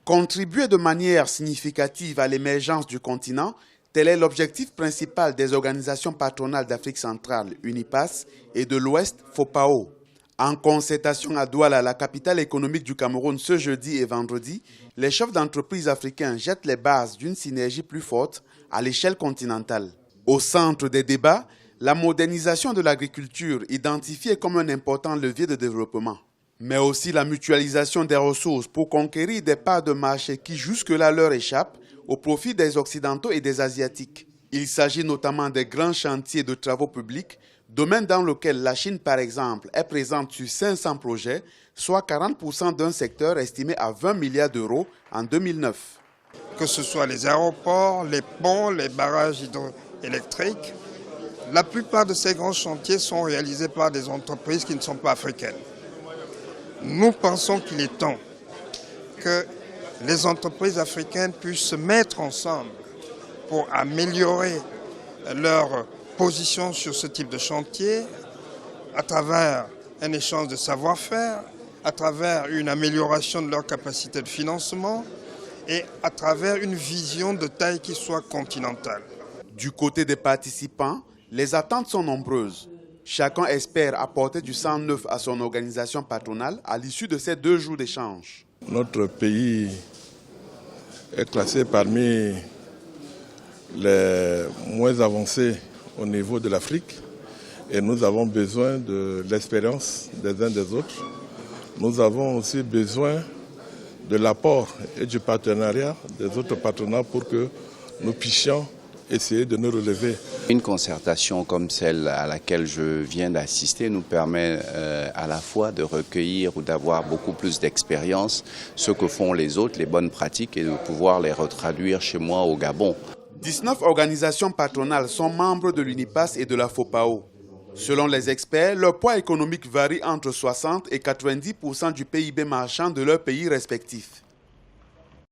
Contribuer de manière significative à l'émergence du continent, tel est l'objectif principal des organisations patronales d'Afrique centrale, UNIPAS, et de l'Ouest, FOPAO. En concertation à Douala, la capitale économique du Cameroun, ce jeudi et vendredi, les chefs d'entreprise africains jettent les bases d'une synergie plus forte à l'échelle continentale. Au centre des débats, la modernisation de l'agriculture identifiée comme un important levier de développement, mais aussi la mutualisation des ressources pour conquérir des parts de marché qui jusque-là leur échappent au profit des Occidentaux et des Asiatiques. Il s'agit notamment des grands chantiers de travaux publics, domaine dans lequel la Chine, par exemple, est présente sur 500 projets, soit 40% d'un secteur estimé à 20 milliards d'euros en 2009. Que ce soit les aéroports, les ponts, les barrages hydroélectriques, la plupart de ces grands chantiers sont réalisés par des entreprises qui ne sont pas africaines. Nous pensons qu'il est temps que les entreprises africaines puissent se mettre ensemble pour améliorer leur position sur ce type de chantier à travers un échange de savoir-faire, à travers une amélioration de leur capacité de financement et à travers une vision de taille qui soit continentale. Du côté des participants, les attentes sont nombreuses. Chacun espère apporter du sang neuf à son organisation patronale à l'issue de ces 2 jours d'échange. Notre pays est classé parmi les moins avancés au niveau de l'Afrique et nous avons besoin de l'expérience des uns des autres. Nous avons aussi besoin de l'apport et du partenariat des autres partenaires pour que nous puissions essayer de nous relever. Une concertation comme celle à laquelle je viens d'assister nous permet à la fois de recueillir ou d'avoir beaucoup plus d'expérience, ce que font les autres, les bonnes pratiques, et de pouvoir les retraduire chez moi au Gabon. 19 organisations patronales sont membres de l'UNIPAS et de la FOPAO. Selon les experts, leur poids économique varie entre 60 et 90% du PIB marchand de leurs pays respectifs.